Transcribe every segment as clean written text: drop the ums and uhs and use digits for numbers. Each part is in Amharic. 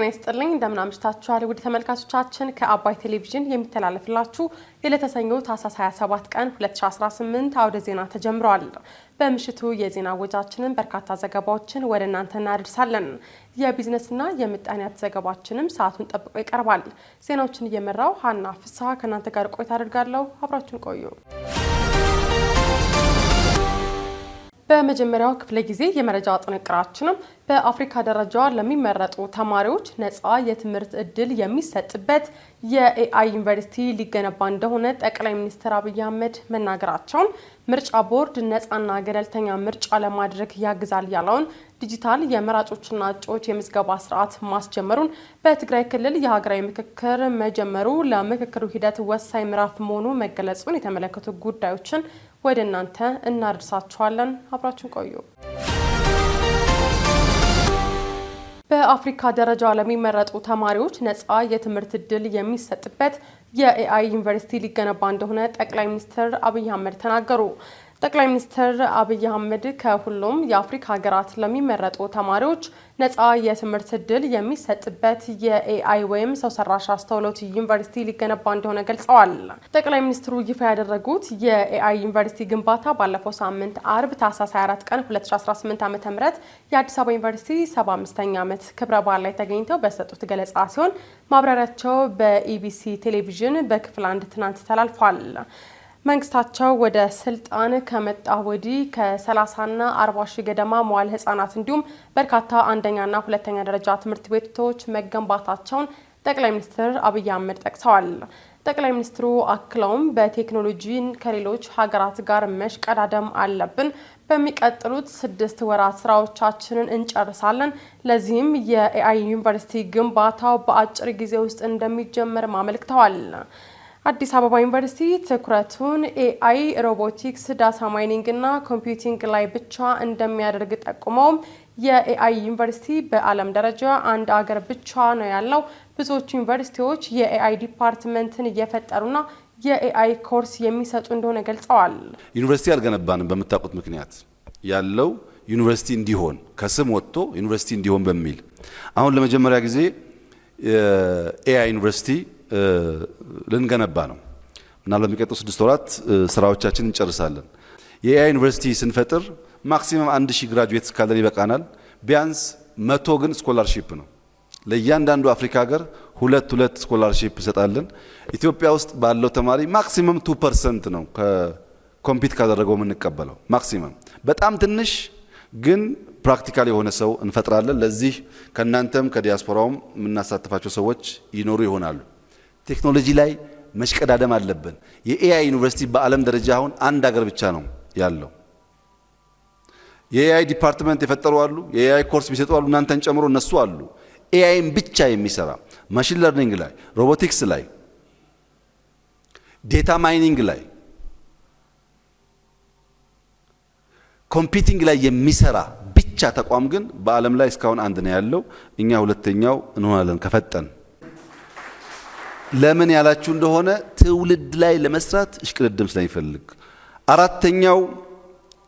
ይስጥልኝ እንደምን አምሽታችኋል ውድ ተመልካቾቻችን ከአባይ ቴሌቪዥን የሚተላለፍላችሁ የለተሰኞ ታህሳስ 27 ቀን 2018 አውደ ዜና ተጀምሯል። በምሽቱ የዜና ወጃችንን በርካታ ዘገባዎችን ወደ እናንተ እናደርሳለን። የቢዝነስና የምጣኔ ሀብት ዘገባችንም ሰዓቱን ጠብቆ ይቀርባል። ዜናዎችን እየመራው ሀና ፍስሐ ከእናንተ ጋር ቆይታ አደርጋለሁ። አብራችሁን ቆዩ። በመጀመሪያው ክፍለ ጊዜ የመረጃ ጥንቅራችንም በአፍሪካ ደረጃ ለሚመረጡ ተማሪዎች ነፃ የትምህርት እድል የሚሰጥበት የኤአይ ዩኒቨርሲቲ ሊገነባ እንደሆነ ጠቅላይ ሚኒስትር አብይ አህመድ መናገራቸውን፣ ምርጫ ቦርድ ነፃና ገለልተኛ ምርጫ ለማድረግ ያግዛል ያለውን ዲጂታል የመራጮችና እጩዎች የምዝገባ ስርዓት ማስጀመሩን፣ በትግራይ ክልል የሀገራዊ ምክክር መጀመሩ ለምክክሩ ሂደት ወሳኝ ምዕራፍ መሆኑ መገለጹን የተመለከቱ ጉዳዮችን ወደ እናንተ እናደርሳችኋለን። አብራችን ቆዩ። በአፍሪካ ደረጃ ለሚመረጡ ተማሪዎች ነፃ የትምህርት እድል የሚሰጥበት የኤአይ ዩኒቨርሲቲ ሊገነባ እንደሆነ ጠቅላይ ሚኒስትር አብይ አህመድ ተናገሩ። ጠቅላይ ሚኒስትር አብይ አህመድ ከሁሉም የአፍሪካ ሀገራት ለሚመረጡ ተማሪዎች ነፃ የትምህርት እድል የሚሰጥበት የኤአይ ወይም ሰው ሰራሽ አስተውሎት ዩኒቨርሲቲ ሊገነባ እንደሆነ ገልጸዋል። ጠቅላይ ሚኒስትሩ ይፋ ያደረጉት የኤአይ ዩኒቨርሲቲ ግንባታ ባለፈው ሳምንት አርብ ታህሳስ 24 ቀን 2018 ዓ.ም የአዲስ አበባ ዩኒቨርሲቲ 75ኛ ዓመት ክብረ በዓል ላይ ተገኝተው በሰጡት ገለጻ ሲሆን ማብራሪያቸው በኢቢሲ ቴሌቪዥን በክፍል 1 ትናንት ተላልፏል። መንግስታቸው ወደ ስልጣን ከመጣ ወዲህ ከ30ና 40 ሺህ ገደማ መዋዕለ ህጻናት እንዲሁም በርካታ አንደኛና ሁለተኛ ደረጃ ትምህርት ቤቶች መገንባታቸውን ጠቅላይ ሚኒስትር አብይ አህመድ ጠቅሰዋል። ጠቅላይ ሚኒስትሩ አክለውም በቴክኖሎጂን ከሌሎች ሀገራት ጋር መሽቀዳደም አለብን፣ በሚቀጥሉት 6 ወራት ስራዎቻችንን እንጨርሳለን፣ ለዚህም የኤአይ ዩኒቨርሲቲ ግንባታው በአጭር ጊዜ ውስጥ እንደሚጀመር አመልክተዋል። አዲስ አበባ ዩኒቨርሲቲ ትኩረቱን ኤአይ፣ ሮቦቲክስ፣ ዳታ ማይኒንግ እና ኮምፒውቲንግ ላይ ብቻ እንደሚያደርግ ጠቁመውም የኤአይ ዩኒቨርሲቲ በዓለም ደረጃ አንድ አገር ብቻ ነው ያለው፣ ብዙዎቹ ዩኒቨርሲቲዎች የኤአይ ዲፓርትመንትን እየፈጠሩና የኤአይ ኮርስ የሚሰጡ እንደሆነ ገልጸዋል። ዩኒቨርሲቲ አልገነባንም በምታውቁት ምክንያት ያለው ዩኒቨርሲቲ እንዲሆን ከስም ወጥቶ ዩኒቨርሲቲ እንዲሆን በሚል አሁን ለመጀመሪያ ጊዜ ኤአይ ዩኒቨርሲቲ ልንገነባ ነው እና ለሚቀጥሉ 6 ወራት ስራዎቻችንን እንጨርሳለን። የኤአይ ዩኒቨርሲቲ ስንፈጥር ማክሲመም 1000 ግራጁዌትስ ካለን ይበቃናል። ቢያንስ 100 ግን ስኮላርሺፕ ነው። ለእያንዳንዱ አፍሪካ ሀገር ሁለት ስኮላርሺፕ እንሰጣለን። ኢትዮጵያ ውስጥ ባለው ተማሪ ማክሲመም 2% ነው ከኮምፒት ካደረገው የምንቀበለው ማክሲመም። በጣም ትንሽ ግን ፕራክቲካል የሆነ ሰው እንፈጥራለን። ለዚህ ከናንተም ከዲያስፖራውም የምናሳትፋቸው ሰዎች ይኖሩ ይሆናሉ። ቴክኖሎጂ ላይ መሽቀዳደም አለብን። የኤአይ ዩኒቨርሲቲ በዓለም ደረጃ አሁን አንድ ሀገር ብቻ ነው ያለው። የኤአይ ዲፓርትመንት የፈጠሩ አሉ፣ የኤአይ ኮርስ የሚሰጡ አሉ፣ እናንተን ጨምሮ እነሱ አሉ። ኤአይን ብቻ የሚሰራ ማሽን ለርኒንግ ላይ፣ ሮቦቲክስ ላይ፣ ዴታ ማይኒንግ ላይ፣ ኮምፒውቲንግ ላይ የሚሰራ ብቻ ተቋም ግን በዓለም ላይ እስካሁን አንድ ነው ያለው። እኛ ሁለተኛው እንሆናለን ከፈጠን። ለምን ያላችሁ እንደሆነ ትውልድ ላይ ለመስራት እሽቅድድም ስለሚፈልግ። አራተኛው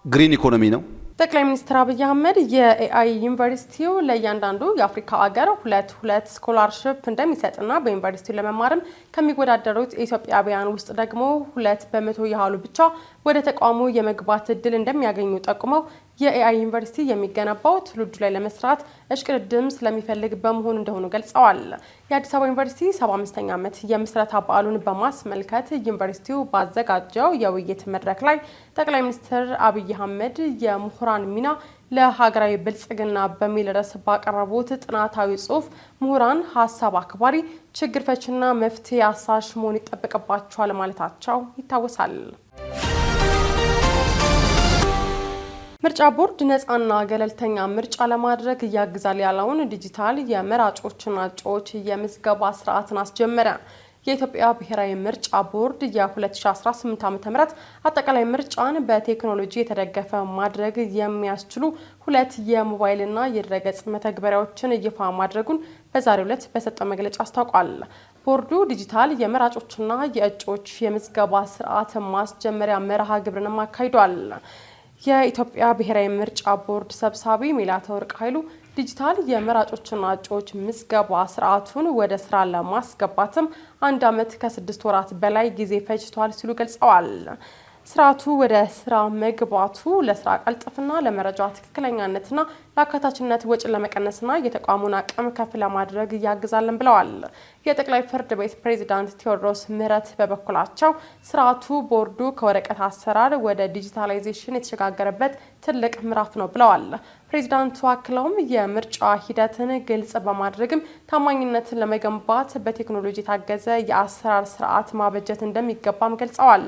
ግሪን ኢኮኖሚ ነው። ጠቅላይ ሚኒስትር አብይ አህመድ የኤአይ ዩኒቨርሲቲው ለእያንዳንዱ የአፍሪካ ሀገር ሁለት ስኮላርሺፕ እንደሚሰጥና በዩኒቨርሲቲው ለመማርም ከሚወዳደሩት ኢትዮጵያውያን ውስጥ ደግሞ 2% ያህሉ ብቻ ወደ ተቋሙ የመግባት እድል እንደሚያገኙ ጠቁመው የኤአይ ዩኒቨርሲቲ የሚገነባው ትውልዱ ላይ ለመስራት እሽቅድድም ስለሚፈልግ በመሆኑ እንደሆኑ ገልጸዋል። የአዲስ አበባ ዩኒቨርሲቲ 75ኛ ዓመት የምስረታ በዓሉን በማስመልከት ዩኒቨርሲቲው ባዘጋጀው የውይይት መድረክ ላይ ጠቅላይ ሚኒስትር አብይ አህመድ የምሁራን ሚና ለሀገራዊ ብልጽግና በሚል ርዕስ ባቀረቡት ጥናታዊ ጽሑፍ ምሁራን ሀሳብ አክባሪ፣ ችግር ፈችና መፍትሄ አሳሽ መሆን ይጠበቅባቸዋል ማለታቸው ይታወሳል። ምርጫ ቦርድ ነፃና ገለልተኛ ምርጫ ለማድረግ ያግዛል ያለውን ዲጂታል የመራጮችና እጩዎች የምዝገባ ስርዓትን አስጀመረ። የኢትዮጵያ ብሔራዊ ምርጫ ቦርድ የ2018 ዓ.ም አጠቃላይ ምርጫን በቴክኖሎጂ የተደገፈ ማድረግ የሚያስችሉ 2 የሞባይልና የድረገጽ መተግበሪያዎችን ይፋ ማድረጉን በዛሬው ዕለት በሰጠው መግለጫ አስታውቋል። ቦርዱ ዲጂታል የመራጮችና የእጩዎች የምዝገባ ስርዓት ማስጀመሪያ መርሃ ግብርንም አካሂዷል። የኢትዮጵያ ብሔራዊ ምርጫ ቦርድ ሰብሳቢ ሜላተወርቅ ኃይሉ ዲጂታል የመራጮችና እጩዎች ምዝገባ ስርዓቱን ወደ ስራ ለማስገባትም 1 ዓመት ከ6 ወራት በላይ ጊዜ ፈጅቷል ሲሉ ገልጸዋል። ስርዓቱ ወደ ስራ መግባቱ ለስራ ቀልጥፍና፣ ለመረጃ ትክክለኛነትና ለአካታችነት ወጪን ለመቀነስና የተቋሙን አቅም ከፍ ለማድረግ ያግዛልን ብለዋል። የጠቅላይ ፍርድ ቤት ፕሬዝዳንት ቴዎድሮስ ምህረት በበኩላቸው ስርዓቱ ቦርዱ ከወረቀት አሰራር ወደ ዲጂታላይዜሽን የተሸጋገረበት ትልቅ ምዕራፍ ነው ብለዋል። ፕሬዝዳንቱ አክለውም የምርጫ ሂደትን ግልጽ በማድረግም ታማኝነትን ለመገንባት በቴክኖሎጂ የታገዘ የአሰራር ስርዓት ማበጀት እንደሚገባም ገልጸዋል።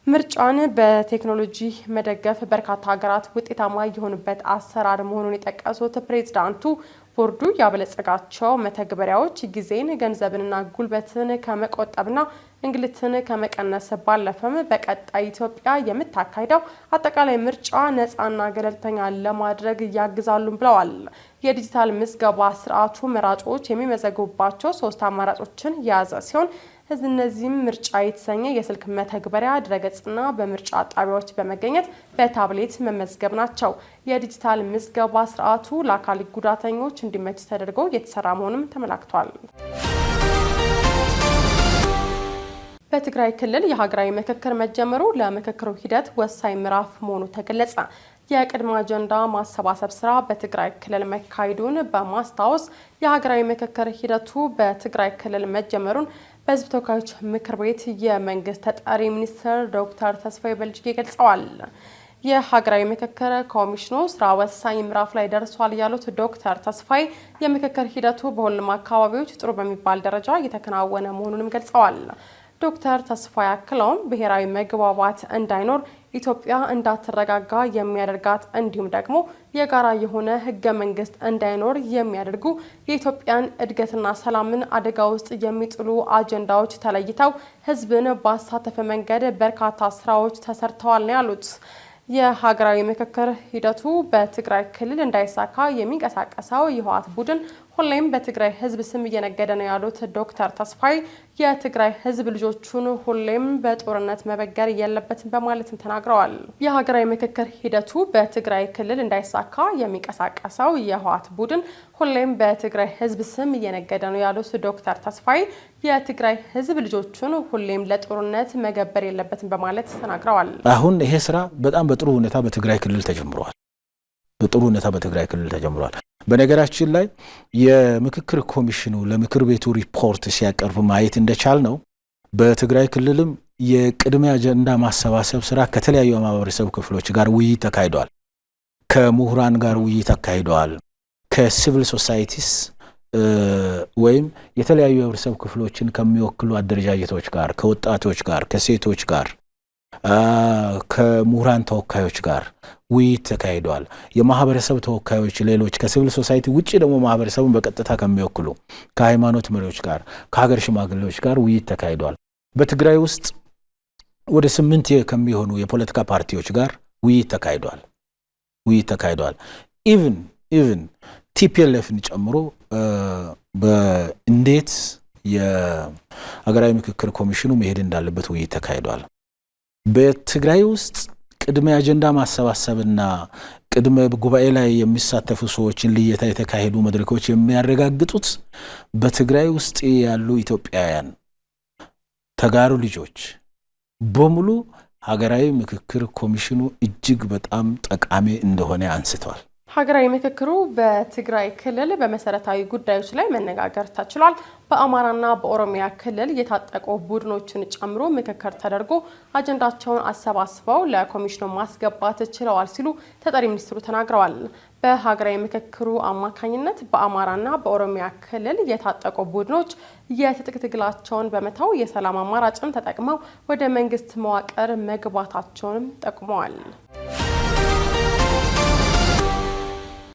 ምርጫን በቴክኖሎጂ መደገፍ በርካታ ሀገራት ውጤታማ የሆኑበት አሰራር መሆኑን የጠቀሱት ፕሬዝዳንቱ ቦርዱ ያበለጸጋቸው መተግበሪያዎች ጊዜን፣ ገንዘብንና ጉልበትን ከመቆጠብና እንግልትን ከመቀነስ ባለፈም በቀጣይ ኢትዮጵያ የምታካሂደው አጠቃላይ ምርጫ ነፃና ገለልተኛ ለማድረግ ያግዛሉ ብለዋል። የዲጂታል ምዝገባ ስርዓቱ መራጮች የሚመዘገቡባቸው 3 አማራጮችን የያዘ ሲሆን እነዚህም ምርጫ የተሰኘ የስልክ መተግበሪያ፣ ድረገጽና በምርጫ ጣቢያዎች በመገኘት በታብሌት መመዝገብ ናቸው። የዲጂታል ምዝገባ ስርዓቱ ለአካል ጉዳተኞች እንዲመች ተደርጎ የተሰራ መሆኑም ተመላክቷል። በትግራይ ክልል የሀገራዊ ምክክር መጀመሩ ለምክክሩ ሂደት ወሳኝ ምዕራፍ መሆኑ ተገለጸ። የቅድመ አጀንዳ ማሰባሰብ ስራ በትግራይ ክልል መካሄዱን በማስታወስ የሀገራዊ ምክክር ሂደቱ በትግራይ ክልል መጀመሩን በሕዝብ ተወካዮች ምክር ቤት የመንግስት ተጠሪ ሚኒስትር ዶክተር ተስፋዬ በልጅጌ ገልጸዋል። የሀገራዊ ምክክር ኮሚሽኑ ስራ ወሳኝ ምዕራፍ ላይ ደርሷል ያሉት ዶክተር ተስፋዬ የምክክር ሂደቱ በሁሉም አካባቢዎች ጥሩ በሚባል ደረጃ እየተከናወነ መሆኑንም ገልጸዋል። ዶክተር ተስፋዬ አክለውም ብሔራዊ መግባባት እንዳይኖር ኢትዮጵያ እንዳትረጋጋ የሚያደርጋት እንዲሁም ደግሞ የጋራ የሆነ ህገ መንግስት እንዳይኖር የሚያደርጉ የኢትዮጵያን እድገትና ሰላምን አደጋ ውስጥ የሚጥሉ አጀንዳዎች ተለይተው ህዝብን ባሳተፈ መንገድ በርካታ ስራዎች ተሰርተዋል ነው ያሉት። የሀገራዊ ምክክር ሂደቱ በትግራይ ክልል እንዳይሳካ የሚንቀሳቀሰው የህወሓት ቡድን ሁሌም በትግራይ ህዝብ ስም እየነገደ ነው ያሉት ዶክተር ተስፋዬ የትግራይ ህዝብ ልጆቹን ሁሌም በጦርነት መበገር የለበትም በማለትም ተናግረዋል። የሀገራዊ ምክክር ሂደቱ በትግራይ ክልል እንዳይሳካ የሚንቀሳቀሰው የህወሓት ቡድን ሁሌም በትግራይ ህዝብ ስም እየነገደ ነው ያሉት ዶክተር ተስፋዬ የትግራይ ህዝብ ልጆቹን ሁሌም ለጦርነት መገበር የለበትም በማለት ተናግረዋል። አሁን ይሄ ስራ በጣም በጥሩ ሁኔታ በትግራይ ክልል ተጀምሯል። በነገራችን ላይ የምክክር ኮሚሽኑ ለምክር ቤቱ ሪፖርት ሲያቀርብ ማየት እንደቻል ነው በትግራይ ክልልም የቅድመ አጀንዳ ማሰባሰብ ስራ ከተለያዩ ማህበረሰብ ክፍሎች ጋር ውይይት ተካሂዷል። ከምሁራን ጋር ውይይት ተካሂዷል። ከሲቪል ሶሳይቲስ ወይም የተለያዩ የህብረተሰብ ክፍሎችን ከሚወክሉ አደረጃጀቶች ጋር፣ ከወጣቶች ጋር፣ ከሴቶች ጋር፣ ከምሁራን ተወካዮች ጋር ውይይት ተካሂዷል። የማህበረሰብ ተወካዮች ሌሎች ከሲቪል ሶሳይቲ ውጪ ደግሞ ማህበረሰቡን በቀጥታ ከሚወክሉ ከሃይማኖት መሪዎች ጋር፣ ከሀገር ሽማግሌዎች ጋር ውይይት ተካሂዷል። በትግራይ ውስጥ ወደ 8 ከሚሆኑ የፖለቲካ ፓርቲዎች ጋር ውይይት ተካሂዷል። ኢቭን ቲፒኤልኤፍን ጨምሮ በእንዴት የሀገራዊ ምክክር ኮሚሽኑ መሄድ እንዳለበት ውይይት ተካሂዷል። በትግራይ ውስጥ ቅድመ አጀንዳ ማሰባሰብና ቅድመ ጉባኤ ላይ የሚሳተፉ ሰዎችን ልየታ የተካሄዱ መድረኮች የሚያረጋግጡት በትግራይ ውስጥ ያሉ ኢትዮጵያውያን ተጋሩ ልጆች በሙሉ ሀገራዊ ምክክር ኮሚሽኑ እጅግ በጣም ጠቃሚ እንደሆነ አንስተዋል። ሀገራዊ ምክክሩ በትግራይ ክልል በመሰረታዊ ጉዳዮች ላይ መነጋገር ተችሏል። በአማራና በኦሮሚያ ክልል የታጠቁ ቡድኖችን ጨምሮ ምክክር ተደርጎ አጀንዳቸውን አሰባስበው ለኮሚሽኑ ማስገባት ችለዋል ሲሉ ተጠሪ ሚኒስትሩ ተናግረዋል። በሀገራዊ ምክክሩ አማካኝነት በአማራና በኦሮሚያ ክልል የታጠቁ ቡድኖች የትጥቅ ትግላቸውን በመተው የሰላም አማራጭን ተጠቅመው ወደ መንግስት መዋቅር መግባታቸውንም ጠቁመዋል።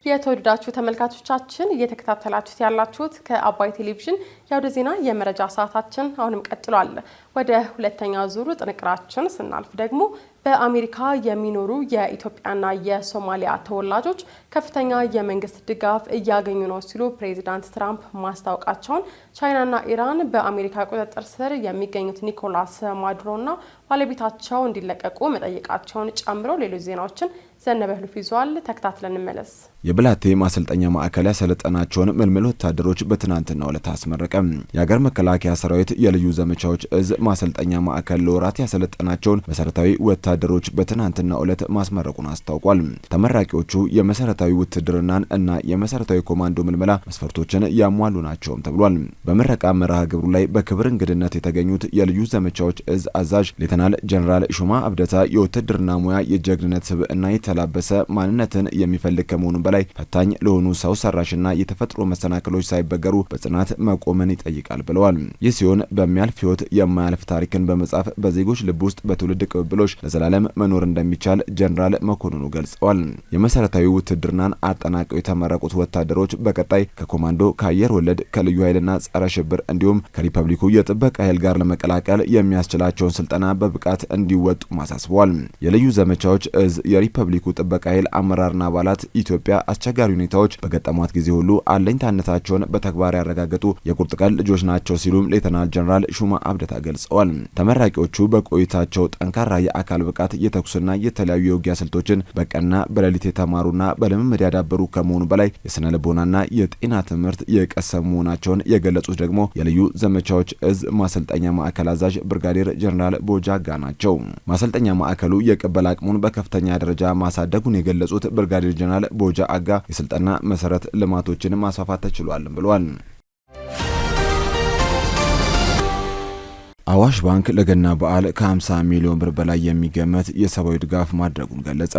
የተወደዳችሁ ተመልካቾቻችን እየተከታተላችሁት ያላችሁት ከአባይ ቴሌቪዥን የአውደ ዜና የመረጃ ሰዓታችን አሁንም ቀጥሏል። ወደ ሁለተኛ ዙር ጥንቅራችን ስናልፍ ደግሞ በአሜሪካ የሚኖሩ የኢትዮጵያና የሶማሊያ ተወላጆች ከፍተኛ የመንግስት ድጋፍ እያገኙ ነው ሲሉ ፕሬዚዳንት ትራምፕ ማስታወቃቸውን ቻይናና ኢራን በአሜሪካ ቁጥጥር ስር የሚገኙት ኒኮላስ ማዱሮና ባለቤታቸው እንዲለቀቁ መጠየቃቸውን ጨምሮ ሌሎች ዜናዎችን ዘነበ ህልፍ ይዟል። ተከታትለን እንመለስ። የብላቴ ማሰልጠኛ ማዕከል ያሰለጠናቸውን ምልምል ወታደሮች በትናንትናው ዕለት አስመረቀ። የሀገር መከላከያ ሰራዊት የልዩ ዘመቻዎች እዝ ማሰልጠኛ ማዕከል ለወራት ያሰለጠናቸውን መሰረታዊ ወታደሮች በትናንትናው ዕለት ማስመረቁን አስታውቋል። ተመራቂዎቹ የመሰረታዊ ውትድርናን እና የመሰረታዊ ኮማንዶ ምልመላ መስፈርቶችን ያሟሉ ናቸውም ተብሏል። በምረቃ መርሃ ግብሩ ላይ በክብር እንግድነት የተገኙት የልዩ ዘመቻዎች እዝ አዛዥ ሌተናል ጀነራል ሹማ አብደታ የውትድርና ሙያ የጀግንነት ስብዕና የተላበሰ ማንነትን የሚፈልግ ከመሆኑ በላይ ፈታኝ ለሆኑ ሰው ሰራሽና የተፈጥሮ መሰናክሎች ሳይበገሩ በጽናት መቆምን ይጠይቃል ብለዋል። ይህ ሲሆን በሚያልፍ ህይወት የማያልፍ ታሪክን በመጻፍ በዜጎች ልብ ውስጥ በትውልድ ቅብብሎች ለዘላለም መኖር እንደሚቻል ጀነራል መኮንኑ ገልጸዋል። የመሰረታዊ ውትድርናን አጠናቀው የተመረቁት ወታደሮች በቀጣይ ከኮማንዶ ከአየር ወለድ ከልዩ ኃይልና ጸረ ሽብር እንዲሁም ከሪፐብሊኩ የጥበቃ ኃይል ጋር ለመቀላቀል የሚያስችላቸውን ስልጠና በብቃት እንዲወጡ ማሳስበዋል። የልዩ ዘመቻዎች እዝ የሪፐብሊኩ ጥበቃ ኃይል አመራርና አባላት ኢትዮጵያ አስቸጋሪ ሁኔታዎች በገጠሟት ጊዜ ሁሉ አለኝታነታቸውን በተግባር ያረጋገጡ የቁርጥ ቀን ልጆች ናቸው ሲሉም ሌተናል ጀነራል ሹማ አብደታ ገልጸዋል። ተመራቂዎቹ በቆይታቸው ጠንካራ የአካል ብቃት የተኩስና የተለያዩ የውጊያ ስልቶችን በቀንና በሌሊት የተማሩና በልምምድ ያዳበሩ ከመሆኑ በላይ የስነ ልቦናና የጤና ትምህርት የቀሰሙ መሆናቸውን የገለጹት ደግሞ የልዩ ዘመቻዎች እዝ ማሰልጠኛ ማዕከል አዛዥ ብርጋዴር ጀነራል ቦጃጋ ናቸው። ማሰልጠኛ ማዕከሉ የቅበላ አቅሙን በከፍተኛ ደረጃ ማሳደጉን የገለጹት ብርጋዴር ጀነራል ቦጃ አጋ የስልጠና መሰረት ልማቶችን ማስፋፋት ተችሏል ብለዋል። አዋሽ ባንክ ለገና በዓል ከ50 ሚሊዮን ብር በላይ የሚገመት የሰብአዊ ድጋፍ ማድረጉን ገለጸ።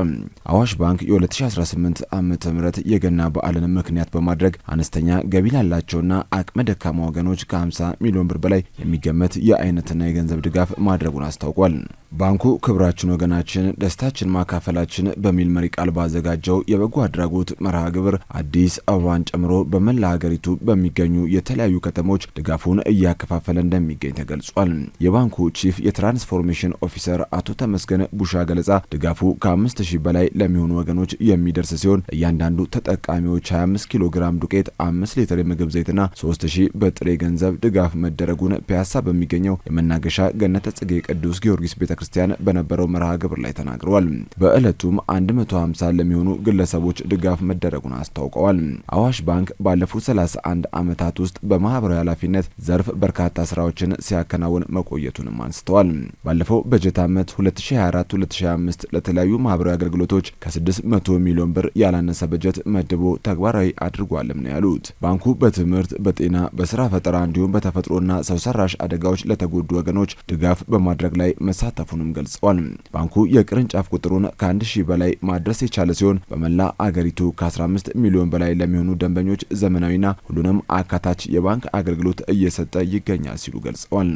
አዋሽ ባንክ የ2018 ዓመተ ምህረት የገና በዓልን ምክንያት በማድረግ አነስተኛ ገቢ ላላቸውና አቅመ ደካማ ወገኖች ከ50 ሚሊዮን ብር በላይ የሚገመት የአይነትና የገንዘብ ድጋፍ ማድረጉን አስታውቋል። ባንኩ ክብራችን ወገናችን ደስታችን ማካፈላችን በሚል መሪ ቃል ባዘጋጀው የበጎ አድራጎት መርሃ ግብር አዲስ አበባን ጨምሮ በመላ ሀገሪቱ በሚገኙ የተለያዩ ከተሞች ድጋፉን እያከፋፈለ እንደሚገኝ ተገልጿል። የባንኩ ቺፍ የትራንስፎርሜሽን ኦፊሰር አቶ ተመስገን ቡሻ ገለጻ ድጋፉ ከ5000 በላይ ለሚሆኑ ወገኖች የሚደርስ ሲሆን እያንዳንዱ ተጠቃሚዎች 25 ኪሎ ግራም ዱቄት፣ 5 ሊትር የምግብ ዘይትና 3000 በጥሬ ገንዘብ ድጋፍ መደረጉን ፒያሳ በሚገኘው የመናገሻ ገነተ ጽጌ ቅዱስ ጊዮርጊስ ቤተክርስቲያን በነበረው መርሃ ግብር ላይ ተናግረዋል። በዕለቱም 150 ለሚሆኑ ግለሰቦች ድጋፍ መደረጉን አስታውቀዋል። አዋሽ ባንክ ባለፉት 31 ዓመታት ውስጥ በማህበራዊ ኃላፊነት ዘርፍ በርካታ ስራዎችን ሲያከናውን መቆየቱንም አንስተዋል። ባለፈው በጀት ዓመት 2024-2025 ለተለያዩ ማህበራዊ አገልግሎቶች ከ600 ሚሊዮን ብር ያላነሰ በጀት መድቦ ተግባራዊ አድርጓልም ነው ያሉት። ባንኩ በትምህርት፣ በጤና፣ በስራ ፈጠራ እንዲሁም በተፈጥሮና ሰው ሰራሽ አደጋዎች ለተጎዱ ወገኖች ድጋፍ በማድረግ ላይ መሳተፉንም ገልጸዋል። ባንኩ የቅርንጫፍ ቁጥሩን ከ1000 በላይ ማድረስ የቻለ ሲሆን በመላ አገሪቱ ከ15 ሚሊዮን በላይ ለሚሆኑ ደንበኞች ዘመናዊና ሁሉንም አካታች የባንክ አገልግሎት እየሰጠ ይገኛል ሲሉ ገልጸዋል።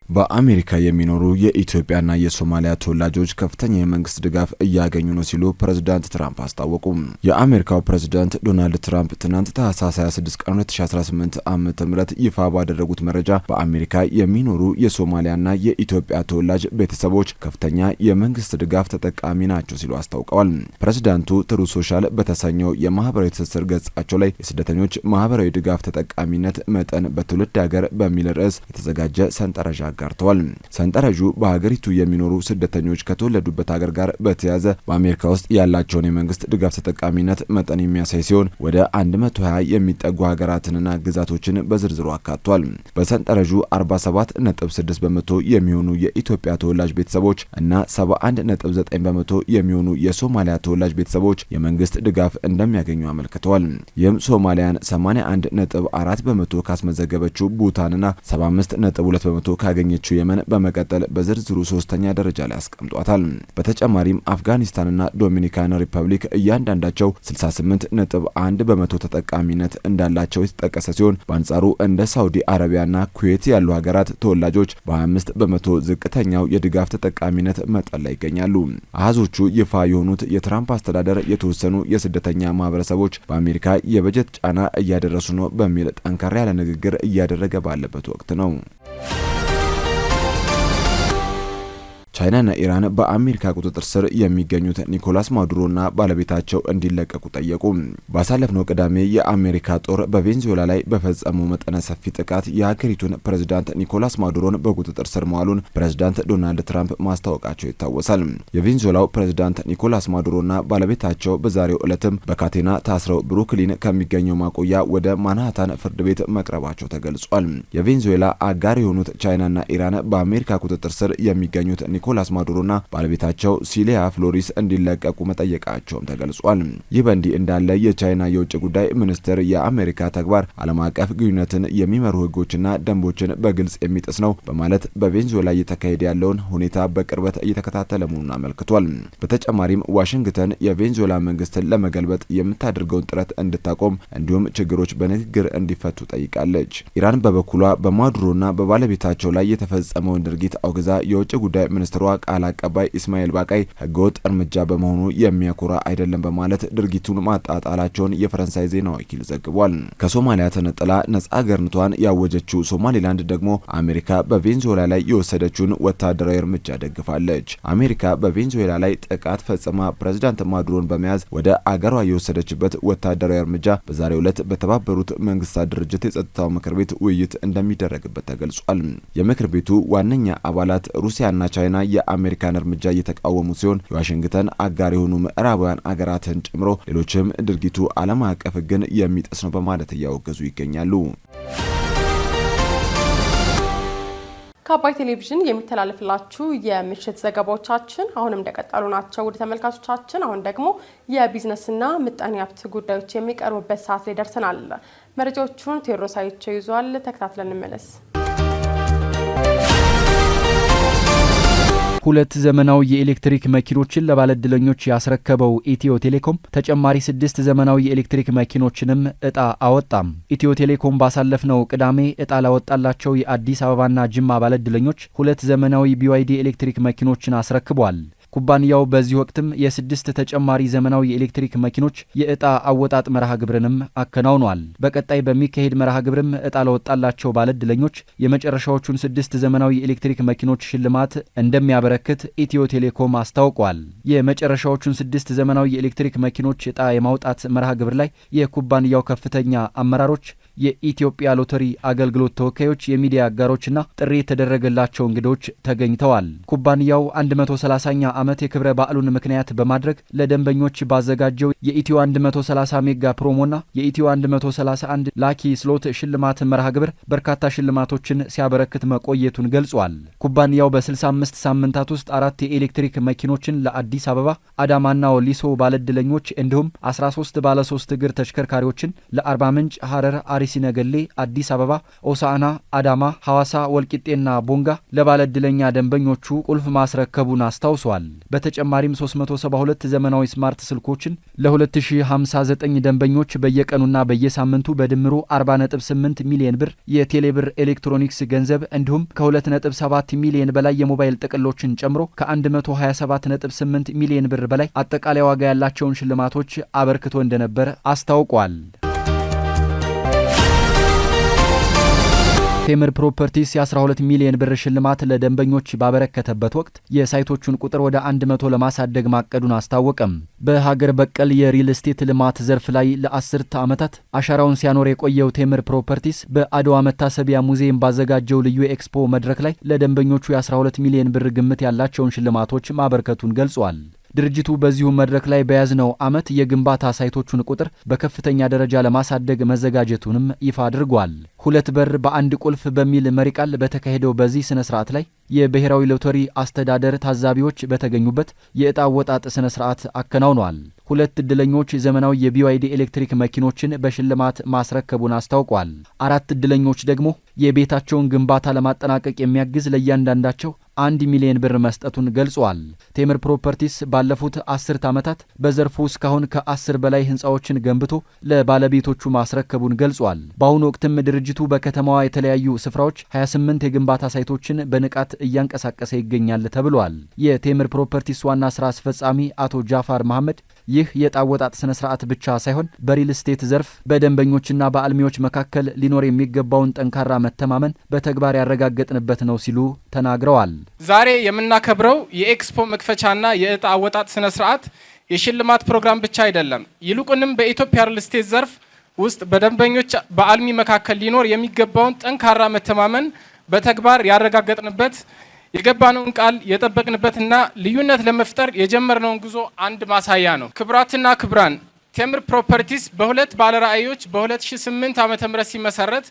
በአሜሪካ የሚኖሩ የኢትዮጵያና የሶማሊያ ተወላጆች ከፍተኛ የመንግስት ድጋፍ እያገኙ ነው ሲሉ ፕሬዝዳንት ትራምፕ አስታወቁ። የአሜሪካው ፕሬዝዳንት ዶናልድ ትራምፕ ትናንት ታህሳስ 26 ቀን 2018 ዓ.ም ይፋ ባደረጉት መረጃ በአሜሪካ የሚኖሩ የሶማሊያና የኢትዮጵያ ተወላጅ ቤተሰቦች ከፍተኛ የመንግስት ድጋፍ ተጠቃሚ ናቸው ሲሉ አስታውቀዋል። ፕሬዝዳንቱ ትሩ ሶሻል በተሰኘው የማህበራዊ ትስስር ገጻቸው ላይ የስደተኞች ማህበራዊ ድጋፍ ተጠቃሚነት መጠን በትውልድ ሀገር በሚል ርዕስ የተዘጋጀ ሰንጠረዥ አጋርተዋል። ሰንጠረዡ በሀገሪቱ የሚኖሩ ስደተኞች ከተወለዱበት ሀገር ጋር በተያያዘ በአሜሪካ ውስጥ ያላቸውን የመንግስት ድጋፍ ተጠቃሚነት መጠን የሚያሳይ ሲሆን ወደ 120 የሚጠጉ ሀገራትንና ግዛቶችን በዝርዝሩ አካቷል። በሰንጠረዡ 47.6 በመቶ የሚሆኑ የኢትዮጵያ ተወላጅ ቤተሰቦች እና 71.9 በመቶ የሚሆኑ የሶማሊያ ተወላጅ ቤተሰቦች የመንግስት ድጋፍ እንደሚያገኙ አመልክተዋል። ይህም ሶማሊያን 81.4 በመቶ ካስመዘገበችው ቡታንና 75.2 በመቶ ካገኘ የተገኘችው የመን በመቀጠል በዝርዝሩ 3ኛ ደረጃ ላይ አስቀምጧታል። በተጨማሪም አፍጋኒስታንና ዶሚኒካን ሪፐብሊክ እያንዳንዳቸው 68.1 በመቶ ተጠቃሚነት እንዳላቸው የተጠቀሰ ሲሆን በአንጻሩ እንደ ሳውዲ አረቢያና ኩዌት ያሉ ሀገራት ተወላጆች በ25 በመቶ ዝቅተኛው የድጋፍ ተጠቃሚነት መጠን ላይ ይገኛሉ። አሃዞቹ ይፋ የሆኑት የትራምፕ አስተዳደር የተወሰኑ የስደተኛ ማህበረሰቦች በአሜሪካ የበጀት ጫና እያደረሱ ነው በሚል ጠንካራ ያለ ንግግር እያደረገ ባለበት ወቅት ነው። ቻይናና ኢራን በአሜሪካ ቁጥጥር ስር የሚገኙት ኒኮላስ ማዱሮና ባለቤታቸው እንዲለቀቁ ጠየቁ። ባሳለፍነው ቅዳሜ የአሜሪካ ጦር በቬንዙዌላ ላይ በፈጸመው መጠነ ሰፊ ጥቃት የሀገሪቱን ፕሬዝዳንት ኒኮላስ ማዱሮን በቁጥጥር ስር መዋሉን ፕሬዝዳንት ዶናልድ ትራምፕ ማስታወቃቸው ይታወሳል። የቬንዙዌላው ፕሬዝዳንት ኒኮላስ ማዱሮና ባለቤታቸው በዛሬው ዕለትም በካቴና ታስረው ብሩክሊን ከሚገኘው ማቆያ ወደ ማንሃታን ፍርድ ቤት መቅረባቸው ተገልጿል። የቬንዙዌላ አጋር የሆኑት ቻይናና ኢራን በአሜሪካ ቁጥጥር ስር የሚገኙት ኒኮላስ ማዱሮና ባለቤታቸው ሲሊያ ፍሎሪስ እንዲለቀቁ መጠየቃቸውም ተገልጿል። ይህ በእንዲህ እንዳለ የቻይና የውጭ ጉዳይ ሚኒስትር የአሜሪካ ተግባር ዓለም አቀፍ ግንኙነትን የሚመሩ ሕጎችና ደንቦችን በግልጽ የሚጥስ ነው በማለት በቬንዙዌላ እየተካሄደ ያለውን ሁኔታ በቅርበት እየተከታተለ መሆኑን አመልክቷል። በተጨማሪም ዋሽንግተን የቬንዙዌላ መንግስትን ለመገልበጥ የምታደርገውን ጥረት እንድታቆም እንዲሁም ችግሮች በንግግር እንዲፈቱ ጠይቃለች። ኢራን በበኩሏ በማዱሮና በባለቤታቸው ላይ የተፈጸመውን ድርጊት አውግዛ የውጭ ጉዳይ ሚኒስትሯ ቃል አቀባይ ኢስማኤል ባቃይ ህገወጥ እርምጃ በመሆኑ የሚያኮራ አይደለም በማለት ድርጊቱን ማጣጣላቸውን የፈረንሳይ ዜና ወኪል ዘግቧል። ከሶማሊያ ተነጥላ ነጻ አገርነቷን ያወጀችው ሶማሊላንድ ደግሞ አሜሪካ በቬንዙዌላ ላይ የወሰደችውን ወታደራዊ እርምጃ ደግፋለች። አሜሪካ በቬንዙዌላ ላይ ጥቃት ፈጽማ ፕሬዝዳንት ማዱሮን በመያዝ ወደ አገሯ የወሰደችበት ወታደራዊ እርምጃ በዛሬው ዕለት በተባበሩት መንግስታት ድርጅት የጸጥታው ምክር ቤት ውይይት እንደሚደረግበት ተገልጿል። የምክር ቤቱ ዋነኛ አባላት ሩሲያና ቻይና የአሜሪካን እርምጃ እየተቃወሙ ሲሆን የዋሽንግተን አጋር የሆኑ ምዕራባውያን አገራትን ጨምሮ ሌሎችም ድርጊቱ ዓለም አቀፍ ሕግን የሚጥስ ነው በማለት እያወገዙ ይገኛሉ። ከአባይ ቴሌቪዥን የሚተላለፍላችሁ የምሽት ዘገባዎቻችን አሁንም እንደቀጠሉ ናቸው። ወደ ተመልካቾቻችን አሁን ደግሞ የቢዝነስና ምጣኔ ሀብት ጉዳዮች የሚቀርቡበት ሰዓት ላይ ደርሰናል። መረጃዎቹን ቴዎድሮስ አይቸው ይዟል። ተከታትለን እንመለስ። ሁለት ዘመናዊ የኤሌክትሪክ መኪኖችን ለባለድለኞች ያስረከበው ኢትዮ ቴሌኮም ተጨማሪ 6 ዘመናዊ የኤሌክትሪክ መኪኖችንም እጣ አወጣም። ኢትዮ ቴሌኮም ባሳለፍነው ቅዳሜ እጣ ላወጣላቸው የአዲስ አበባና ጅማ ባለድለኞች 2 ዘመናዊ BYD ኤሌክትሪክ መኪኖችን አስረክቧል። ኩባንያው በዚህ ወቅትም የ6 ተጨማሪ ዘመናዊ የኤሌክትሪክ መኪኖች የእጣ አወጣጥ መርሃ ግብርንም አከናውኗል። በቀጣይ በሚካሄድ መርሃ ግብርም እጣ ለወጣላቸው ባለድለኞች የመጨረሻዎቹን 6 ዘመናዊ የኤሌክትሪክ መኪኖች ሽልማት እንደሚያበረክት ኢትዮ ቴሌኮም አስታውቋል። የመጨረሻዎቹን 6 ዘመናዊ የኤሌክትሪክ መኪኖች እጣ የማውጣት መርሃ ግብር ላይ የኩባንያው ከፍተኛ አመራሮች፣ የኢትዮጵያ ሎተሪ አገልግሎት ተወካዮች፣ የሚዲያ አጋሮችና ጥሪ የተደረገላቸው እንግዶች ተገኝተዋል። ኩባንያው 130ኛ ዓመት የክብረ በዓሉን ምክንያት በማድረግ ለደንበኞች ባዘጋጀው የኢትዮ 130 ሜጋ ፕሮሞና የኢትዮ 131 ላኪ ስሎት ሽልማት መርሃ ግብር በርካታ ሽልማቶችን ሲያበረክት መቆየቱን ገልጿል። ኩባንያው በ65 ሳምንታት ውስጥ 4 የኤሌክትሪክ መኪኖችን ለአዲስ አበባ፣ አዳማና ወሊሶ ባለድለኞች እንዲሁም 13 ባለ 3 እግር ተሽከርካሪዎችን ለአርባ ምንጭ፣ ሐረር፣ አርሲ ነገሌ፣ አዲስ አበባ፣ ኦሳዕና፣ አዳማ፣ ሐዋሳ፣ ወልቂጤና ቦንጋ ለባለድለኛ ደንበኞቹ ቁልፍ ማስረከቡን አስታውሷል። በተጨማሪም 372 ዘመናዊ ስማርት ስልኮችን ለ2059 ደንበኞች በየቀኑና በየሳምንቱ በድምሩ 40.8 ሚሊዮን ብር የቴሌብር ኤሌክትሮኒክስ ገንዘብ እንዲሁም ከ2.7 ሚሊዮን በላይ የሞባይል ጥቅሎችን ጨምሮ ከ127.8 ሚሊዮን ብር በላይ አጠቃላይ ዋጋ ያላቸውን ሽልማቶች አበርክቶ እንደነበር አስታውቋል። ቴምር ፕሮፐርቲስ የ12 ሚሊዮን ብር ሽልማት ለደንበኞች ባበረከተበት ወቅት የሳይቶቹን ቁጥር ወደ 100 ለማሳደግ ማቀዱን አስታወቀም። በሀገር በቀል የሪል ስቴት ልማት ዘርፍ ላይ ለ10 ዓመታት አሻራውን ሲያኖር የቆየው ቴምር ፕሮፐርቲስ በአድዋ መታሰቢያ ሙዚየም ባዘጋጀው ልዩ ኤክስፖ መድረክ ላይ ለደንበኞቹ የ12 ሚሊዮን ብር ግምት ያላቸውን ሽልማቶች ማበርከቱን ገልጿል። ድርጅቱ በዚሁ መድረክ ላይ በያዝነው ዓመት የግንባታ ሳይቶቹን ቁጥር በከፍተኛ ደረጃ ለማሳደግ መዘጋጀቱንም ይፋ አድርጓል። ሁለት በር በአንድ ቁልፍ በሚል መሪ ቃል በተካሄደው በዚህ ስነ ስርዓት ላይ የብሔራዊ ሎተሪ አስተዳደር ታዛቢዎች በተገኙበት የዕጣ አወጣጥ ስነ ስርዓት አከናውኗል። ሁለት እድለኞች ዘመናዊ የቢዋይዲ ኤሌክትሪክ መኪኖችን በሽልማት ማስረከቡን አስታውቋል። አራት እድለኞች ደግሞ የቤታቸውን ግንባታ ለማጠናቀቅ የሚያግዝ ለእያንዳንዳቸው 1 ሚሊዮን ብር መስጠቱን ገልጿል። ቴምር ፕሮፐርቲስ ባለፉት 10 ዓመታት በዘርፉ እስካሁን ከ10 በላይ ህንፃዎችን ገንብቶ ለባለቤቶቹ ማስረከቡን ገልጿል። በአሁኑ ወቅትም ድርጅቱ በከተማዋ የተለያዩ ስፍራዎች 28 የግንባታ ሳይቶችን በንቃት እያንቀሳቀሰ ይገኛል ተብሏል። የቴምር ፕሮፐርቲስ ዋና ስራ አስፈጻሚ አቶ ጃፋር መሐመድ ይህ የዕጣ አወጣጥ ስነ ስርዓት ብቻ ሳይሆን በሪል ስቴት ዘርፍ በደንበኞችና በአልሚዎች መካከል ሊኖር የሚገባውን ጠንካራ መተማመን በተግባር ያረጋገጥንበት ነው ሲሉ ተናግረዋል። ዛሬ የምናከብረው የኤክስፖ መክፈቻና የዕጣ አወጣጥ ስነ ስርዓት የሽልማት ፕሮግራም ብቻ አይደለም። ይልቁንም በኢትዮጵያ ሪል ስቴት ዘርፍ ውስጥ በደንበኞች በአልሚ መካከል ሊኖር የሚገባውን ጠንካራ መተማመን በተግባር ያረጋገጥንበት የገባነውን ቃል የጠበቅንበትና ልዩነት ለመፍጠር የጀመርነውን ጉዞ አንድ ማሳያ ነው። ክቡራትና ክቡራን፣ ቴምር ፕሮፐርቲስ በሁለት ባለራዕዮች በ2008 ዓ.ም ሲመሰረት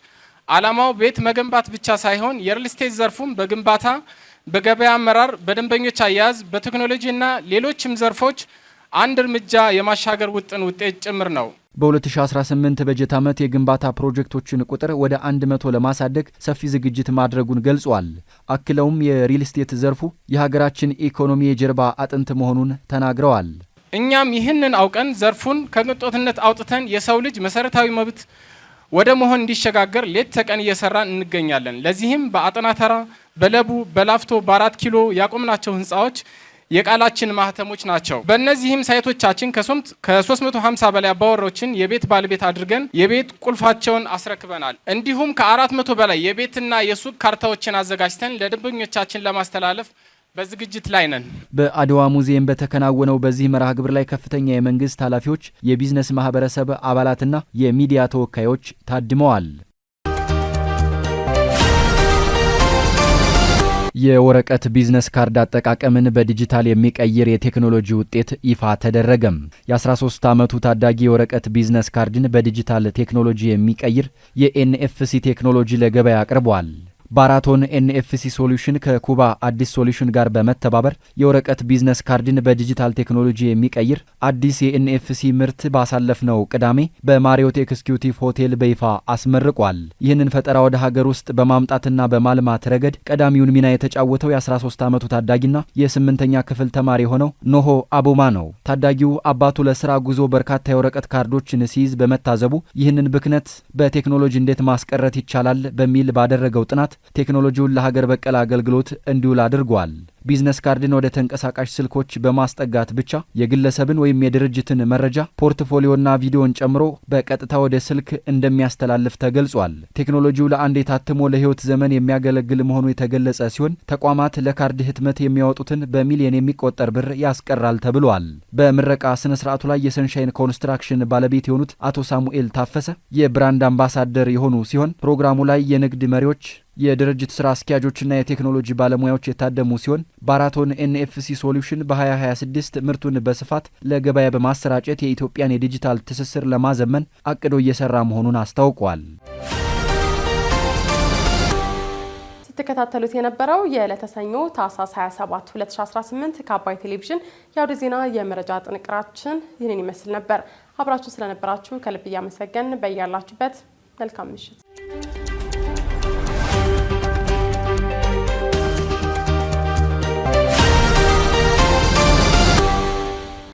ዓላማው ቤት መገንባት ብቻ ሳይሆን የሪል ስቴት ዘርፉን በግንባታ፣ በገበያ አመራር፣ በደንበኞች አያያዝ፣ በቴክኖሎጂና ሌሎችም ዘርፎች አንድ እርምጃ የማሻገር ውጤት ጭምር ነው። በ2018 በጀት ዓመት የግንባታ ፕሮጀክቶችን ቁጥር ወደ 100 ለማሳደግ ሰፊ ዝግጅት ማድረጉን ገልጿል። አክለውም የሪል ስቴት ዘርፉ የሀገራችን ኢኮኖሚ የጀርባ አጥንት መሆኑን ተናግረዋል። እኛም ይህንን አውቀን ዘርፉን ከቅንጦትነት አውጥተን የሰው ልጅ መሰረታዊ መብት ወደ መሆን እንዲሸጋገር ሌት ተቀን እየሰራን እንገኛለን። ለዚህም በአጠናተራ፣ በለቡ፣ በላፍቶ፣ በ4 ኪሎ ያቆምናቸው ህንፃዎች የቃላችን ማህተሞች ናቸው። በእነዚህም ሳይቶቻችን ከ350 በላይ አባወሮችን የቤት ባለቤት አድርገን የቤት ቁልፋቸውን አስረክበናል። እንዲሁም ከ400 በላይ የቤትና የሱቅ ካርታዎችን አዘጋጅተን ለደንበኞቻችን ለማስተላለፍ በዝግጅት ላይ ነን። በአድዋ ሙዚየም በተከናወነው በዚህ መርሃ ግብር ላይ ከፍተኛ የመንግስት ኃላፊዎች፣ የቢዝነስ ማህበረሰብ አባላትና የሚዲያ ተወካዮች ታድመዋል። የወረቀት ቢዝነስ ካርድ አጠቃቀምን በዲጂታል የሚቀይር የቴክኖሎጂ ውጤት ይፋ ተደረገም። የ13 ዓመቱ ታዳጊ የወረቀት ቢዝነስ ካርድን በዲጂታል ቴክኖሎጂ የሚቀይር የኤንኤፍሲ ቴክኖሎጂ ለገበያ አቅርቧል። ባራቶን ኤንኤፍሲ ሶሉሽን ከኩባ አዲስ ሶሉሽን ጋር በመተባበር የወረቀት ቢዝነስ ካርድን በዲጂታል ቴክኖሎጂ የሚቀይር አዲስ የኤንኤፍሲ ምርት ባሳለፍነው ቅዳሜ በማሪዮት ኤክስኪዩቲቭ ሆቴል በይፋ አስመርቋል። ይህንን ፈጠራ ወደ ሀገር ውስጥ በማምጣትና በማልማት ረገድ ቀዳሚውን ሚና የተጫወተው የ13 ዓመቱ ታዳጊና የ8ኛ ክፍል ተማሪ የሆነው ኖሆ አቡማ ነው። ታዳጊው አባቱ ለስራ ጉዞ በርካታ የወረቀት ካርዶችን ሲይዝ በመታዘቡ ይህንን ብክነት በቴክኖሎጂ እንዴት ማስቀረት ይቻላል በሚል ባደረገው ጥናት ቴክኖሎጂውን ለሀገር በቀል አገልግሎት እንዲውል አድርጓል። ቢዝነስ ካርድን ወደ ተንቀሳቃሽ ስልኮች በማስጠጋት ብቻ የግለሰብን ወይም የድርጅትን መረጃ ፖርትፎሊዮና ቪዲዮን ጨምሮ በቀጥታ ወደ ስልክ እንደሚያስተላልፍ ተገልጿል። ቴክኖሎጂው ለአንድ የታትሞ ለህይወት ዘመን የሚያገለግል መሆኑ የተገለጸ ሲሆን ተቋማት ለካርድ ህትመት የሚያወጡትን በሚሊዮን የሚቆጠር ብር ያስቀራል ተብሏል። በምረቃ ስነ ስርዓቱ ላይ የሰንሻይን ኮንስትራክሽን ባለቤት የሆኑት አቶ ሳሙኤል ታፈሰ የብራንድ አምባሳደር የሆኑ ሲሆን ፕሮግራሙ ላይ የንግድ መሪዎች፣ የድርጅት ስራ አስኪያጆችና የቴክኖሎጂ ባለሙያዎች የታደሙ ሲሆን ባራቶን ኤንኤፍሲ ሶሉሽን በ2026 ምርቱን በስፋት ለገበያ በማሰራጨት የኢትዮጵያን የዲጂታል ትስስር ለማዘመን አቅዶ እየሰራ መሆኑን አስታውቋል። ስትከታተሉት የነበረው የዕለተ ሰኞ ታህሳስ 27 2018 ከአባይ ቴሌቪዥን የአውደ ዜና የመረጃ ጥንቅራችን ይህንን ይመስል ነበር። አብራችሁ ስለነበራችሁ ከልብ እያመሰገን በያላችሁበት መልካም ምሽት